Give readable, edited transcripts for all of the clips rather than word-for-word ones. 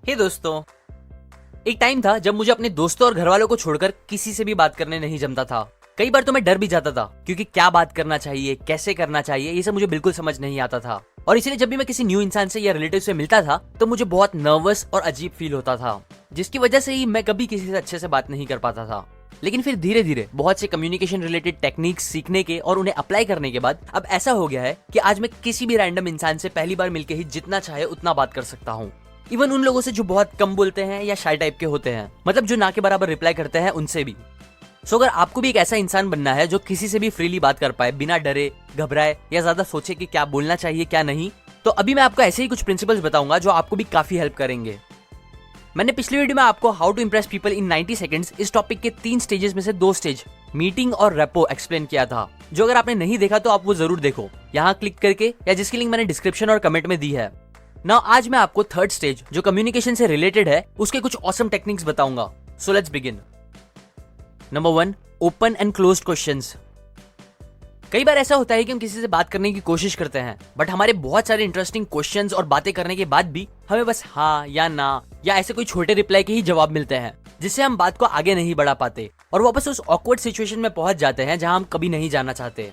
हे दोस्तों, एक टाइम था जब मुझे अपने दोस्तों और घर वालों को छोड़कर किसी से भी बात करने नहीं जमता था। कई बार तो मैं डर भी जाता था क्योंकि क्या बात करना चाहिए, कैसे करना चाहिए, ये सब मुझे बिल्कुल समझ नहीं आता था। और इसलिए जब भी मैं किसी न्यू इंसान से या रिलेटिव से मिलता था तो मुझे बहुत नर्वस और अजीब फील होता था, जिसकी वजह से ही मैं कभी किसी से अच्छे से बात नहीं कर पाता था। लेकिन फिर धीरे धीरे बहुत से कम्युनिकेशन रिलेटेड टेक्निक्स सीखने के और उन्हें अप्लाई करने के बाद अब ऐसा हो गया है कि आज मैं किसी भी रैंडम इंसान से पहली बार मिलके ही जितना चाहे उतना बात कर सकता हूँ। इवन उन लोगों से जो बहुत कम बोलते हैं या शाय टाइप के होते हैं, मतलब जो ना के बराबर रिप्लाई करते हैं, उनसे भी। सो अगर आपको भी एक ऐसा इंसान बनना है जो किसी से भी फ्रीली बात कर पाए बिना डरे, घबराए या ज्यादा सोचे कि क्या बोलना चाहिए क्या नहीं, तो अभी मैं आपको ऐसे ही कुछ प्रिंसिपल्स बताऊंगा जो आपको भी काफी हेल्प करेंगे। मैंने पिछली वीडियो में आपको how to impress people in 90 seconds इस टॉपिक के 3 स्टेजेस में से 2 स्टेज, मीटिंग और रेपो, एक्सप्लेन किया था। जो अगर आपने नहीं देखा तो आप वो जरूर देखो, यहाँ क्लिक करके, या जिसकी लिंक मैंने डिस्क्रिप्शन और कमेंट में दी है। नाउ आज मैं आपको थर्ड स्टेज जो कम्युनिकेशन से रिलेटेड है उसके कुछ ऑसम टेक्निक्स बताऊंगा। So let's begin. Number 1, open and closed questions. कई बार ऐसा होता है कि हम किसी से बात करने की कोशिश करते हैं, बट हमारे बहुत सारे इंटरेस्टिंग क्वेश्चंस और बातें करने के बाद भी हमें बस हाँ या ना या ऐसे कोई छोटे रिप्लाई के ही जवाब मिलते हैं, जिससे हम बात को आगे नहीं बढ़ा पाते और वापस उस ऑकवर्ड सिचुएशन में पहुंच जाते हैं जहां हम कभी नहीं जाना चाहते।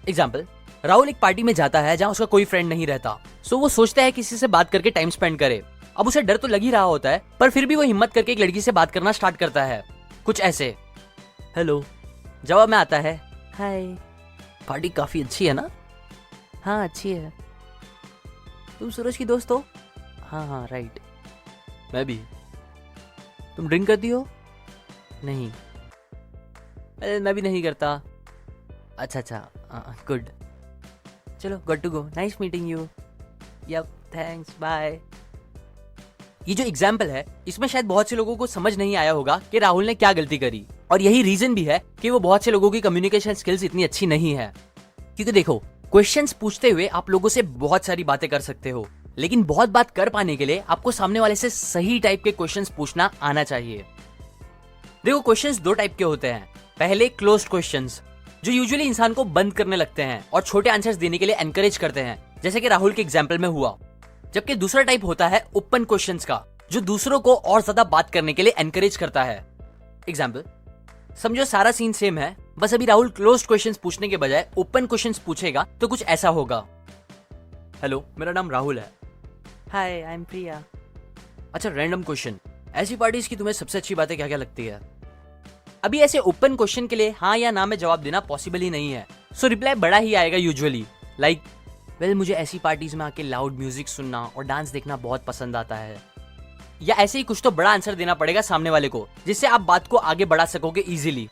एग्जाम्पल, राहुल एक पार्टी में जाता है जहां उसका कोई फ्रेंड नहीं रहता। सो वो सोचता है किसी से बात करके टाइम स्पेंड करे। अब उसे डर तो लग ही रहा होता है, पर फिर भी वो हिम्मत करके एक लड़की से बात करना स्टार्ट करता है। कुछ ऐसे, हेलो। जवाब में आता है, हाय, पार्टी काफी अच्छी है ना? हाँ अच्छी है। तुम सूरज की दोस्त हो? हाँ हाँ राइट। मैं भी। तुम ड्रिंक करती हो? नहीं। मैं भी नहीं करता। अच्छा, गुड। चलो, good to go, nice meeting you. Yup, thanks, bye. ये जो एग्जाम्पल है इसमें शायद बहुत से लोगों को समझ नहीं आया होगा कि राहुल ने क्या गलती करी, और यही रीजन भी है कि वो बहुत से लोगों की कम्युनिकेशन स्किल्स इतनी अच्छी नहीं है। क्योंकि देखो, क्वेश्चंस पूछते हुए आप लोगों से बहुत सारी बातें कर सकते हो, लेकिन बहुत बात कर पाने के लिए आपको सामने वाले से सही टाइप के क्वेश्चंस पूछना आना चाहिए। देखो, क्वेश्चंस 2 टाइप के होते हैं। पहले क्लोज्ड क्वेश्चंस, जो यूजुअली इंसान को बंद करने लगते हैं और छोटे आंसर्स देने के लिए एनकरेज करते हैं, जैसे कि राहुल के एग्जाम्पल में हुआ। जबकि दूसरा टाइप होता है ओपन क्वेश्चंस का, जो दूसरों को और ज्यादा बात करने के लिए एनकरेज करता है। एग्जाम्पल, समझो सारा सीन सेम है, बस अभी राहुल क्लोज्ड क्वेश्चंस पूछने के बजाय ओपन क्वेश्चंस पूछेगा तो कुछ ऐसा होगा। हेलो, मेरा नाम राहुल है। हाय, आई एम प्रिया। अच्छा, रैंडम क्वेश्चन, ऐसी पार्टीज की तुम्हें सबसे अच्छी बातें क्या क्या लगती है? अभी ऐसे ओपन क्वेश्चन के लिए हाँ या ना में जवाब देना पॉसिबल ही नहीं है। सो रिप्लाई बड़ा ही आएगा यूजुअली, लाइक, वेल मुझे ऐसी पार्टीज में आके लाउड म्यूजिक सुनना और डांस देखना बहुत पसंद आता है। या ऐसे ही कुछ तो बड़ा आंसर देना पड़ेगा सामने वाले को, जिससे आप बात को आगे बढ़ा सकोगे इजीली।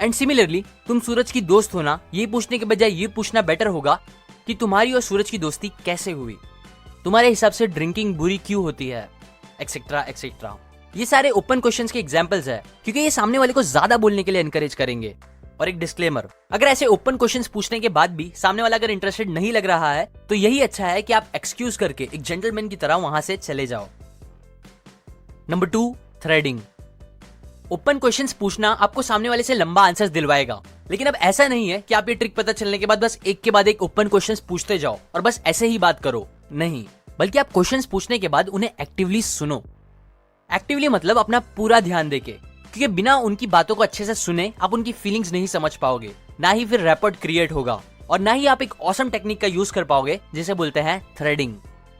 एंड सिमिलरली, तुम सूरज की दोस्त हो ना, ये पूछने के बजाय ये पूछना बेटर होगा कि तुम्हारी और सूरज की दोस्ती कैसे हुई, तुम्हारे हिसाब से ड्रिंकिंग बुरी क्यों होती है, एक्सेट्रा एक्सेट्रा। ये सारे ओपन क्वेश्चंस के एग्जांपल्स है, क्योंकि ये सामने वाले को ज्यादा बोलने के लिए एनकरेज करेंगे। और एक डिस्क्लेमर, अगर ऐसे ओपन क्वेश्चंस पूछने के बाद भी सामने वाला अगर इंटरेस्टेड नहीं लग रहा है तो यही अच्छा है कि आप एक्सक्यूज करके एक जेंटलमैन की तरह वहां से चले जाओ। Number 2, threading. ओपन क्वेश्चंस पूछना आपको सामने वाले से लंबा आंसर दिलवाएगा, लेकिन अब ऐसा नहीं है कि आप ये ट्रिक पता चलने के बाद बस एक के बाद एक ओपन क्वेश्चंस पूछते जाओ और बस ऐसे ही बात करो। नहीं, बल्कि आप क्वेश्चंस पूछने के बाद उन्हें एक्टिवली सुनो। एक्टिवली मतलब अपना पूरा ध्यान देके, क्योंकि बिना उनकी बातों को अच्छे से सुने आप उनकी फीलिंग्स नहीं समझ पाओगे, ना ही फिर रैपॉर्ट क्रिएट होगा, और ना ही आप एक ऑसम टेक्निक का यूज कर पाओगे जिसे बोलते हैं थ्रेडिंग।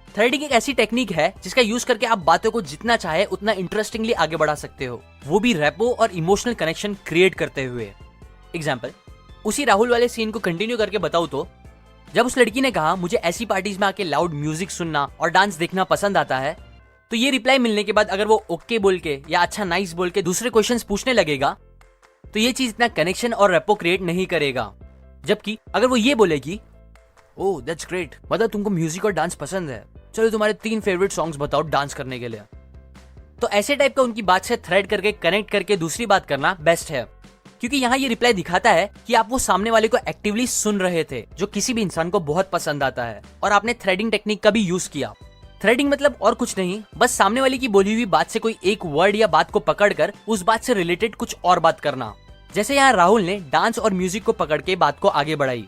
थ्रेडिंग एक ऐसी टेक्निक है जिसका यूज करके आप बातों को जितना चाहे उतना इंटरेस्टिंगली आगे बढ़ा सकते हो, वो भी रैपो और इमोशनल कनेक्शन क्रिएट करते हुए। एग्जाम्पल, उसी राहुल वाले सीन को कंटिन्यू करके बताऊं तो, जब उस लड़की ने कहा मुझे ऐसी पार्टीज में आके लाउड म्यूजिक सुनना और डांस देखना पसंद आता है, तो ये रिप्लाई मिलने के बाद अगर वो ओके बोल के या अच्छा नाइस बोल के दूसरे क्वेश्चंस पूछने लगेगा तो ये चीज इतना कनेक्शन और रेपो क्रिएट नहीं करेगा। जबकि अगर वो ये बोलेगी, ओह दैट्स ग्रेट, मतलब तुमको म्यूजिक और डांस पसंद है, चलो तुम्हारे 3 फेवरेट सॉन्ग्स बताओ डांस करने के लिए, तो ऐसे टाइप का उनकी बात से थ्रेड करके कनेक्ट करके दूसरी बात करना बेस्ट है। क्योंकि यहाँ ये रिप्लाई दिखाता है कि आप वो सामने वाले को एक्टिवली सुन रहे थे, जो किसी भी इंसान को बहुत पसंद आता है, और आपने थ्रेडिंग टेक्निक का भी यूज किया। थ्रेडिंग मतलब और कुछ नहीं, बस सामने वाले की बोली हुई बात से कोई एक वर्ड या बात को पकड़कर उस बात से रिलेटेड कुछ और बात करना। जैसे यहाँ राहुल ने डांस और म्यूजिक को पकड़ के बात को आगे बढ़ाई।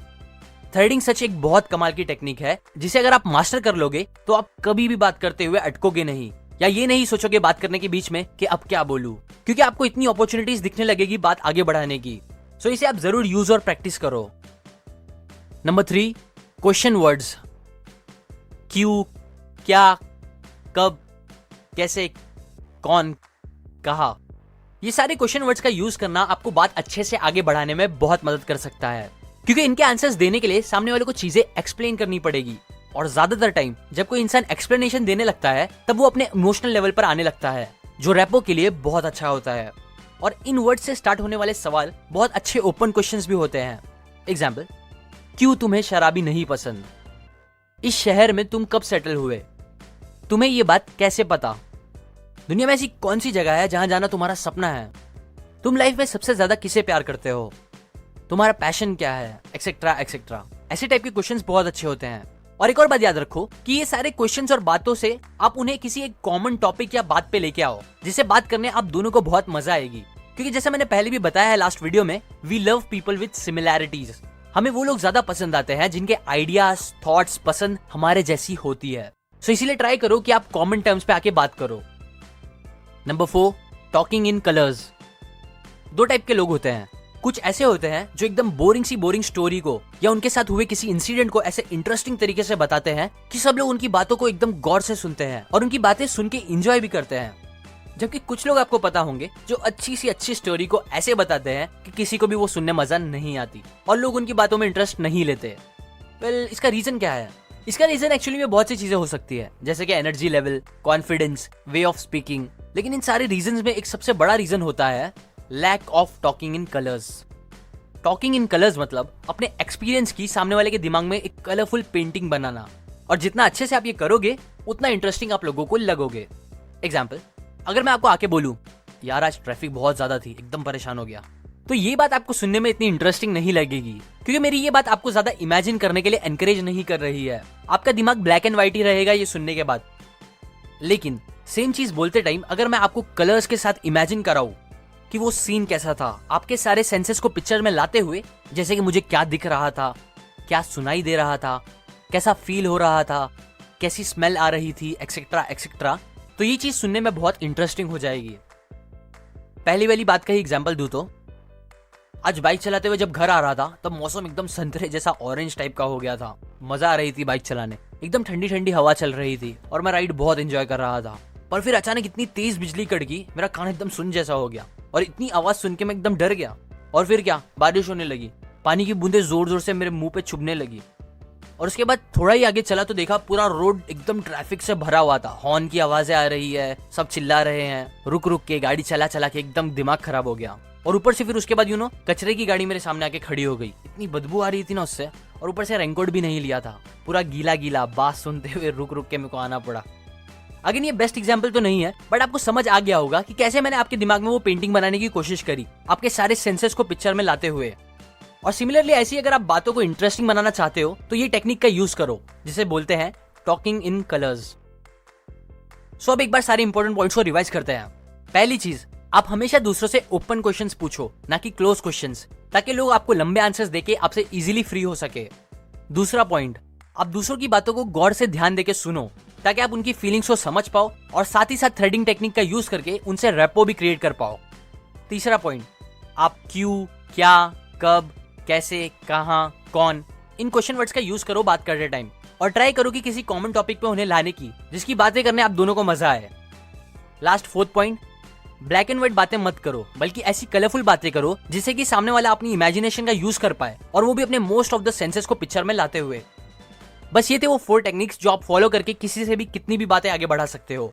थ्रेडिंग सच एक बहुत कमाल की टेक्निक है जिसे अगर आप मास्टर कर लोगे तो आप कभी भी बात करते हुए अटकोगे नहीं, या ये नहीं सोचोगे बात करने के बीच में कि अब क्या बोलूं, क्योंकि आपको इतनी अपॉर्चुनिटीज दिखने लगेगी बात आगे बढ़ाने की। सो इसे आप जरूर यूज और प्रैक्टिस करो। Number 3, question words. क्यों, क्या, कब, कैसे, कौन, कहा, ये सारे क्वेश्चन वर्ड्स का यूज करना आपको बात अच्छे से आगे बढ़ाने में बहुत मदद कर सकता है, क्योंकि इनके आंसर्स देने के लिए सामने वाले को चीजें एक्सप्लेन करनी पड़ेगी। और ज्यादातर टाइम जब कोई इंसान एक्सप्लेनेशन देने लगता है तब वो अपने इमोशनल लेवल पर आने लगता है, जो रैपो के लिए बहुत अच्छा होता है। और इन वर्ड से स्टार्ट होने वाले सवाल बहुत अच्छे ओपन क्वेश्चंस भी होते हैं। एग्जाम्पल, क्यों तुम्हें शराबी नहीं पसंद? इस शहर में तुम कब सेटल हुए? तुम्हें ये बात कैसे पता? दुनिया में ऐसी कौन सी जगह है जहां जाना तुम्हारा सपना है? तुम लाइफ में सबसे ज्यादा किसे प्यार करते हो? तुम्हारा पैशन क्या है? Etcetera etcetera. ऐसे टाइप के क्वेश्चंस बहुत अच्छे होते हैं। और एक और बात याद रखो कि ये सारे क्वेश्चंस और बातों से आप उन्हें किसी एक कॉमन टॉपिक या बात पे लेके आओ, जिसे बात करने आप दोनों को बहुत मजा आएगी। क्योंकि जैसे मैंने पहले भी बताया है लास्ट वीडियो में, we love people with similarities. हमें वो लोग ज्यादा पसंद आते हैं जिनके आइडियाज, थॉट्स, पसंद हमारे जैसी होती है। सो इसीलिए ट्राई करो कि आप कॉमन टर्म्स पे आके बात करो। Number 4, talking in colours. 2 type के लोग होते हैं। कुछ ऐसे होते हैं जो एकदम बोरिंग स्टोरी को या उनके साथ हुए किसी इंसिडेंट को ऐसे इंटरेस्टिंग तरीके से बताते हैं कि सब लोग उनकी बातों को एकदम गौर से सुनते हैं और उनकी बातें सुन के एंजॉय भी करते हैं। जबकि कुछ लोग आपको पता होंगे जो अच्छी स्टोरी को ऐसे बताते हैं कि किसी को भी वो सुनने मजा नहीं आती और लोग उनकी बातों में इंटरेस्ट नहीं लेते। वेल, इसका रीजन क्या है? इसका रीजन एक्चुअली में बहुत सी चीजें हो सकती है, जैसे कि energy level, confidence, way of speaking. लेकिन इन सारे रीजंस में एक सबसे बड़ा रीजन होता है lack of talking in colours. Talking in colours मतलब अपने एक्सपीरियंस की सामने वाले के दिमाग में एक कलरफुल पेंटिंग बनाना। और जितना अच्छे से आप ये करोगे उतना इंटरेस्टिंग आप लोगों को लगोगे। एग्जाम्पल, अगर मैं आपको आके बोलूं, यार आज ट्रैफिक बहुत ज्यादा थी, एकदम परेशान हो गया, तो ये बात आपको सुनने में इतनी इंटरेस्टिंग नहीं लगेगी, क्योंकि मेरी ये बात आपको ज्यादा इमेजिन करने के लिए एनकरेज नहीं कर रही है। आपका दिमाग ब्लैक एंड व्हाइट ही रहेगा ये सुनने के बाद। लेकिन सेम चीज बोलते टाइम अगर मैं आपको कलर्स के साथ इमेजिन कराऊं कि वो सीन कैसा था, आपके सारे सेंसेस को पिक्चर में लाते हुए, जैसे कि मुझे क्या दिख रहा था, क्या सुनाई दे रहा था, कैसा फील हो रहा था, कैसी स्मेल आ रही थी, एक्सेट्रा एक्सेट्रा, तो ये चीज सुनने में बहुत इंटरेस्टिंग हो जाएगी। पहली वाली बात का ही एग्जांपल दूं तो आज बाइक चलाते हुए जब घर आ रहा था तब मौसम एकदम संतरे जैसा ऑरेंज टाइप का हो गया था। मजा आ रही थी बाइक चलाने, एकदम ठंडी ठंडी हवा चल रही थी और मैं राइड बहुत एंजॉय कर रहा था। पर फिर अचानक इतनी तेज बिजली कड़की, मेरा कान एकदम सुन जैसा हो गया और इतनी आवाज सुन के मैं एकदम डर गया। और फिर क्या, बारिश होने लगी, पानी की बूंदें जोर जोर से मेरे मुंह पे चुभने लगी। और उसके बाद थोड़ा ही आगे चला तो देखा पूरा रोड एकदम ट्रैफिक से भरा हुआ था। हॉर्न की आवाजें आ रही है, सब चिल्ला रहे हैं, रुक रुक के गाड़ी चला चला के एकदम दिमाग खराब हो गया। और ऊपर से फिर उसके बाद कचरे की गाड़ी मेरे सामने आके खड़ी हो गई। इतनी बदबू आ रही थी ना उससे, और ऊपर से रेनकोट भी नहीं लिया था, पूरा गीला गीला। बात सुनते हुए रुक रुक के मेरे को आना पड़ा। अगेन ये बेस्ट एग्जांपल तो नहीं है, बट आपको समझ आ गया होगा कि कैसे मैंने आपके दिमाग में वो पेंटिंग बनाने की कोशिश करी, आपके सारे सेंसेस को पिक्चर में लाते हुए। और सिमिलरली ऐसी अगर आप बातों को इंटरेस्टिंग बनाना चाहते हो तो ये टेक्निक का यूज करो, जिसे बोलते हैं टॉकिंग इन कलर्स। सो अब एक बार सारे इंपॉर्टेंट पॉइंट्स को रिवाइज करते हैं। पहली चीज, आप हमेशा दूसरों से ओपन क्वेश्चंस पूछो, ना कि क्लोज क्वेश्चंस, ताकि लोग आपको लंबे आंसर्स देके आपसे इजीली फ्री हो सके। दूसरा पॉइंट, आप दूसरों की बातों को गौर से ध्यान देके सुनो, ताकि आप उनकी फीलिंग्स को समझ पाओ और साथ ही साथ थ्रेडिंग टेक्निक का यूज करके उनसे रैपो भी क्रिएट कर पाओ। तीसरा पॉइंट, आप क्यों, क्या, कब, कैसे, कहां, कौन, इन क्वेश्चन वर्ड्स का यूज करो बात करते टाइम, और ट्राई करो कि किसी कॉमन टॉपिक पे उन्हें लाने की, जिसकी बातें करने आप दोनों को मजा आए। Last fourth point, black and white बातें मत करो, बल्कि ऐसी कलरफुल बातें करो जिससे कि सामने वाला अपनी इमेजिनेशन का यूज कर पाए, और वो भी अपने मोस्ट ऑफ द सेंसेस को पिक्चर में लाते हुए। बस ये थे वो 4 टेक्निक्स जो आप फॉलो करके किसी से भी कितनी भी बातें आगे बढ़ा सकते हो।